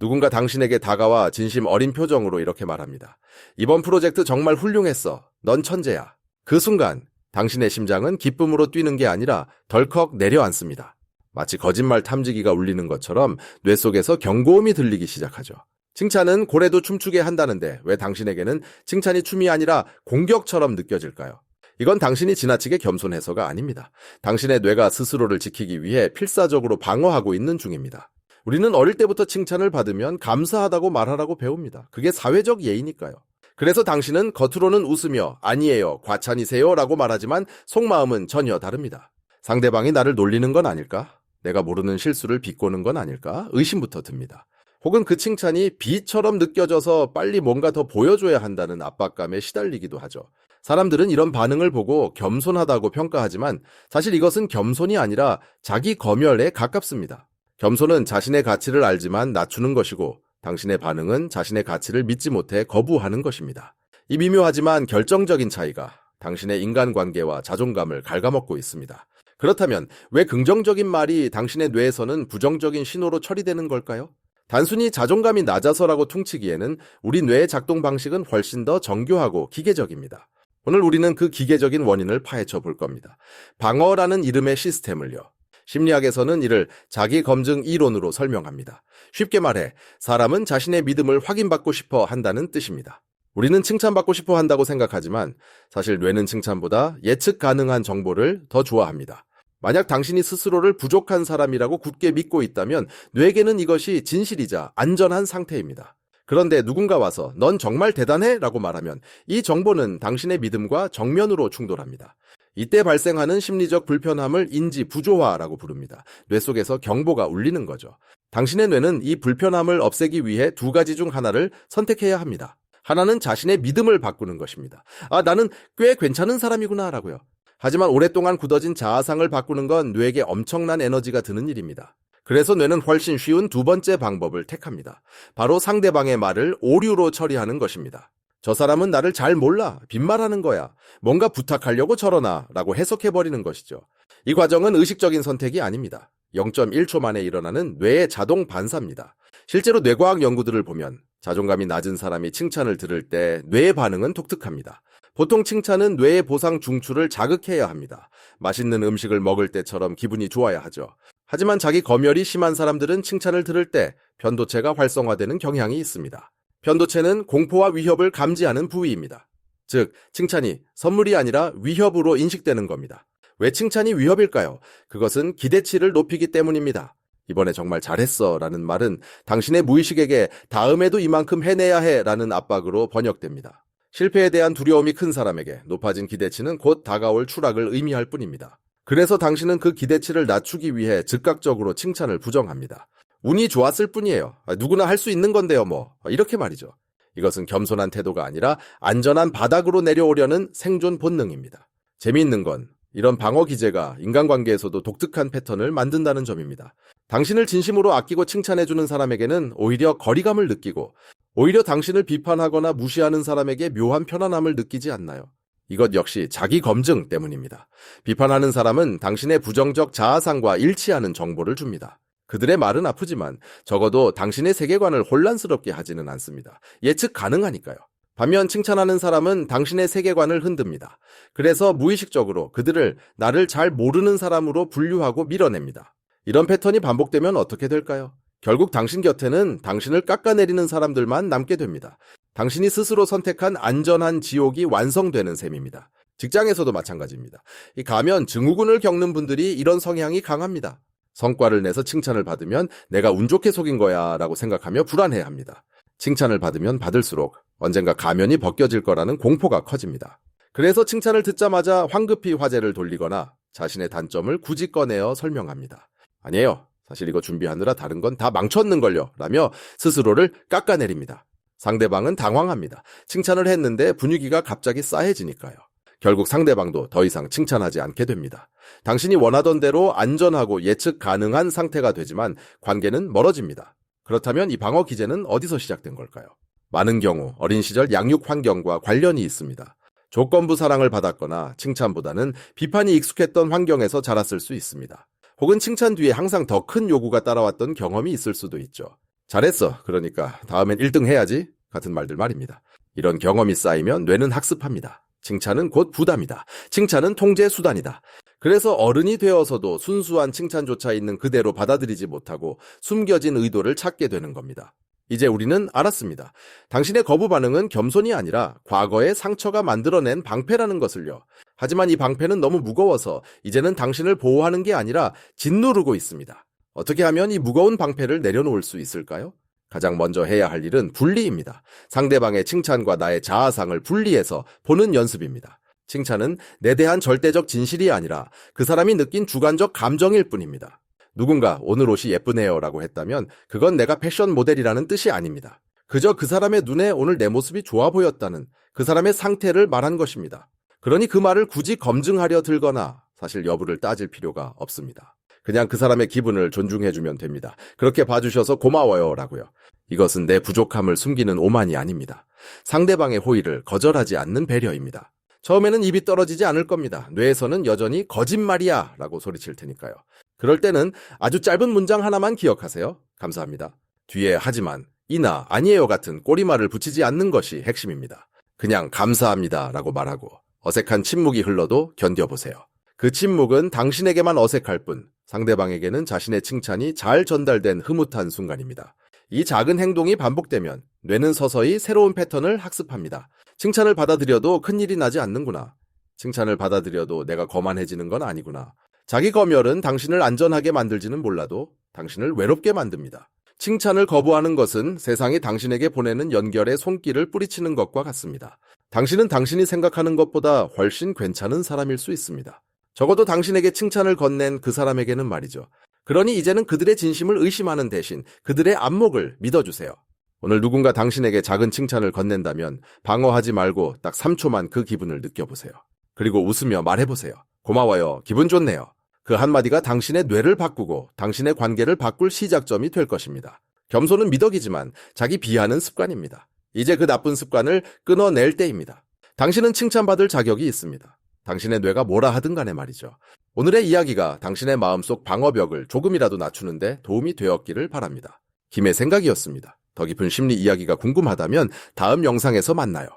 누군가 당신에게 다가와 진심 어린 표정으로 이렇게 말합니다. 이번 프로젝트 정말 훌륭했어. 넌 천재야. 그 순간 당신의 심장은 기쁨으로 뛰는 게 아니라 덜컥 내려앉습니다. 마치 거짓말 탐지기가 울리는 것처럼 뇌 속에서 경고음이 들리기 시작하죠. 칭찬은 고래도 춤추게 한다는데 왜 당신에게는 칭찬이 춤이 아니라 공격처럼 느껴질까요? 이건 당신이 지나치게 겸손해서가 아닙니다. 당신의 뇌가 스스로를 지키기 위해 필사적으로 방어하고 있는 중입니다. 우리는 어릴 때부터 칭찬을 받으면 감사하다고 말하라고 배웁니다. 그게 사회적 예의니까요. 그래서 당신은 겉으로는 웃으며 아니에요, 과찬이세요 라고 말하지만 속마음은 전혀 다릅니다. 상대방이 나를 놀리는 건 아닐까? 내가 모르는 실수를 비꼬는 건 아닐까? 의심부터 듭니다. 혹은 그 칭찬이 비처럼 느껴져서 빨리 뭔가 더 보여줘야 한다는 압박감에 시달리기도 하죠. 사람들은 이런 반응을 보고 겸손하다고 평가하지만 사실 이것은 겸손이 아니라 자기 검열에 가깝습니다. 겸손은 자신의 가치를 알지만 낮추는 것이고 당신의 반응은 자신의 가치를 믿지 못해 거부하는 것입니다. 이 미묘하지만 결정적인 차이가 당신의 인간관계와 자존감을 갉아먹고 있습니다. 그렇다면 왜 긍정적인 말이 당신의 뇌에서는 부정적인 신호로 처리되는 걸까요? 단순히 자존감이 낮아서라고 퉁치기에는 우리 뇌의 작동 방식은 훨씬 더 정교하고 기계적입니다. 오늘 우리는 그 기계적인 원인을 파헤쳐 볼 겁니다. 방어라는 이름의 시스템을요. 심리학에서는 이를 자기검증 이론으로 설명합니다. 쉽게 말해 사람은 자신의 믿음을 확인받고 싶어 한다는 뜻입니다. 우리는 칭찬받고 싶어 한다고 생각하지만 사실 뇌는 칭찬보다 예측 가능한 정보를 더 좋아합니다. 만약 당신이 스스로를 부족한 사람이라고 굳게 믿고 있다면 뇌에게는 이것이 진실이자 안전한 상태입니다. 그런데 누군가 와서 넌 정말 대단해? 라고 말하면 이 정보는 당신의 믿음과 정면으로 충돌합니다. 이때 발생하는 심리적 불편함을 인지 부조화라고 부릅니다. 뇌 속에서 경보가 울리는 거죠. 당신의 뇌는 이 불편함을 없애기 위해 두 가지 중 하나를 선택해야 합니다. 하나는 자신의 믿음을 바꾸는 것입니다. 나는 꽤 괜찮은 사람이구나 라고요. 하지만 오랫동안 굳어진 자아상을 바꾸는 건 뇌에게 엄청난 에너지가 드는 일입니다. 그래서 뇌는 훨씬 쉬운 두 번째 방법을 택합니다. 바로 상대방의 말을 오류로 처리하는 것입니다. 저 사람은 나를 잘 몰라, 빈말하는 거야, 뭔가 부탁하려고 저러나 라고 해석해버리는 것이죠. 이 과정은 의식적인 선택이 아닙니다. 0.1초 만에 일어나는 뇌의 자동 반사입니다. 실제로 뇌과학 연구들을 보면 자존감이 낮은 사람이 칭찬을 들을 때 뇌의 반응은 독특합니다. 보통 칭찬은 뇌의 보상 중추를 자극해야 합니다. 맛있는 음식을 먹을 때처럼 기분이 좋아야 하죠. 하지만 자기 검열이 심한 사람들은 칭찬을 들을 때 편도체가 활성화되는 경향이 있습니다. 편도체는 공포와 위협을 감지하는 부위입니다. 즉, 칭찬이 선물이 아니라 위협으로 인식되는 겁니다. 왜 칭찬이 위협일까요? 그것은 기대치를 높이기 때문입니다. 이번에 정말 잘했어 라는 말은 당신의 무의식에게 다음에도 이만큼 해내야 해 라는 압박으로 번역됩니다. 실패에 대한 두려움이 큰 사람에게 높아진 기대치는 곧 다가올 추락을 의미할 뿐입니다. 그래서 당신은 그 기대치를 낮추기 위해 즉각적으로 칭찬을 부정합니다. 운이 좋았을 뿐이에요. 누구나 할 수 있는 건데요 이렇게 말이죠. 이것은 겸손한 태도가 아니라 안전한 바닥으로 내려오려는 생존 본능입니다. 재미있는 건 이런 방어 기제가 인간관계에서도 독특한 패턴을 만든다는 점입니다. 당신을 진심으로 아끼고 칭찬해주는 사람에게는 오히려 거리감을 느끼고 오히려 당신을 비판하거나 무시하는 사람에게 묘한 편안함을 느끼지 않나요? 이것 역시 자기 검증 때문입니다. 비판하는 사람은 당신의 부정적 자아상과 일치하는 정보를 줍니다. 그들의 말은 아프지만 적어도 당신의 세계관을 혼란스럽게 하지는 않습니다. 예측 가능하니까요. 반면 칭찬하는 사람은 당신의 세계관을 흔듭니다. 그래서 무의식적으로 그들을 나를 잘 모르는 사람으로 분류하고 밀어냅니다. 이런 패턴이 반복되면 어떻게 될까요? 결국 당신 곁에는 당신을 깎아내리는 사람들만 남게 됩니다. 당신이 스스로 선택한 안전한 지옥이 완성되는 셈입니다. 직장에서도 마찬가지입니다. 이 가면 증후군을 겪는 분들이 이런 성향이 강합니다. 성과를 내서 칭찬을 받으면 내가 운 좋게 속인 거야 라고 생각하며 불안해합니다. 칭찬을 받으면 받을수록 언젠가 가면이 벗겨질 거라는 공포가 커집니다. 그래서 칭찬을 듣자마자 황급히 화제를 돌리거나 자신의 단점을 굳이 꺼내어 설명합니다. 아니에요. 사실 이거 준비하느라 다른 건 다 망쳤는걸요 라며 스스로를 깎아내립니다. 상대방은 당황합니다. 칭찬을 했는데 분위기가 갑자기 싸해지니까요. 결국 상대방도 더 이상 칭찬하지 않게 됩니다. 당신이 원하던 대로 안전하고 예측 가능한 상태가 되지만 관계는 멀어집니다. 그렇다면 이 방어 기제는 어디서 시작된 걸까요? 많은 경우 어린 시절 양육 환경과 관련이 있습니다. 조건부 사랑을 받았거나 칭찬보다는 비판이 익숙했던 환경에서 자랐을 수 있습니다. 혹은 칭찬 뒤에 항상 더 큰 요구가 따라왔던 경험이 있을 수도 있죠. 잘했어. 그러니까 다음엔 1등 해야지. 같은 말들 말입니다. 이런 경험이 쌓이면 뇌는 학습합니다. 칭찬은 곧 부담이다. 칭찬은 통제 수단이다. 그래서 어른이 되어서도 순수한 칭찬조차 있는 그대로 받아들이지 못하고 숨겨진 의도를 찾게 되는 겁니다. 이제 우리는 알았습니다. 당신의 거부 반응은 겸손이 아니라 과거의 상처가 만들어낸 방패라는 것을요. 하지만 이 방패는 너무 무거워서 이제는 당신을 보호하는 게 아니라 짓누르고 있습니다. 어떻게 하면 이 무거운 방패를 내려놓을 수 있을까요? 가장 먼저 해야 할 일은 분리입니다. 상대방의 칭찬과 나의 자아상을 분리해서 보는 연습입니다. 칭찬은 내 대한 절대적 진실이 아니라 그 사람이 느낀 주관적 감정일 뿐입니다. 누군가 오늘 옷이 예쁘네요 라고 했다면 그건 내가 패션 모델이라는 뜻이 아닙니다. 그저 그 사람의 눈에 오늘 내 모습이 좋아 보였다는 그 사람의 상태를 말한 것입니다. 그러니 그 말을 굳이 검증하려 들거나 사실 여부를 따질 필요가 없습니다. 그냥 그 사람의 기분을 존중해주면 됩니다. 그렇게 봐주셔서 고마워요 라고요. 이것은 내 부족함을 숨기는 오만이 아닙니다. 상대방의 호의를 거절하지 않는 배려입니다. 처음에는 입이 떨어지지 않을 겁니다. 뇌에서는 여전히 거짓말이야 라고 소리칠 테니까요. 그럴 때는 아주 짧은 문장 하나만 기억하세요. 감사합니다. 뒤에 하지만, 이나, 아니에요 같은 꼬리말을 붙이지 않는 것이 핵심입니다. 그냥 감사합니다 라고 말하고 어색한 침묵이 흘러도 견뎌보세요. 그 침묵은 당신에게만 어색할 뿐 상대방에게는 자신의 칭찬이 잘 전달된 흐뭇한 순간입니다. 이 작은 행동이 반복되면 뇌는 서서히 새로운 패턴을 학습합니다. 칭찬을 받아들여도 큰일이 나지 않는구나. 칭찬을 받아들여도 내가 거만해지는 건 아니구나. 자기 검열은 당신을 안전하게 만들지는 몰라도 당신을 외롭게 만듭니다. 칭찬을 거부하는 것은 세상이 당신에게 보내는 연결에 손길을 뿌리치는 것과 같습니다. 당신은 당신이 생각하는 것보다 훨씬 괜찮은 사람일 수 있습니다. 적어도 당신에게 칭찬을 건넨 그 사람에게는 말이죠. 그러니 이제는 그들의 진심을 의심하는 대신 그들의 안목을 믿어주세요. 오늘 누군가 당신에게 작은 칭찬을 건넨다면 방어하지 말고 딱 3초만 그 기분을 느껴보세요. 그리고 웃으며 말해보세요. 고마워요. 기분 좋네요. 그 한마디가 당신의 뇌를 바꾸고 당신의 관계를 바꿀 시작점이 될 것입니다. 겸손은 미덕이지만 자기 비하는 습관입니다. 이제 그 나쁜 습관을 끊어낼 때입니다. 당신은 칭찬받을 자격이 있습니다. 당신의 뇌가 뭐라 하든 간에 말이죠. 오늘의 이야기가 당신의 마음속 방어벽을 조금이라도 낮추는데 도움이 되었기를 바랍니다. 김의 생각이었습니다. 더 깊은 심리 이야기가 궁금하다면 다음 영상에서 만나요.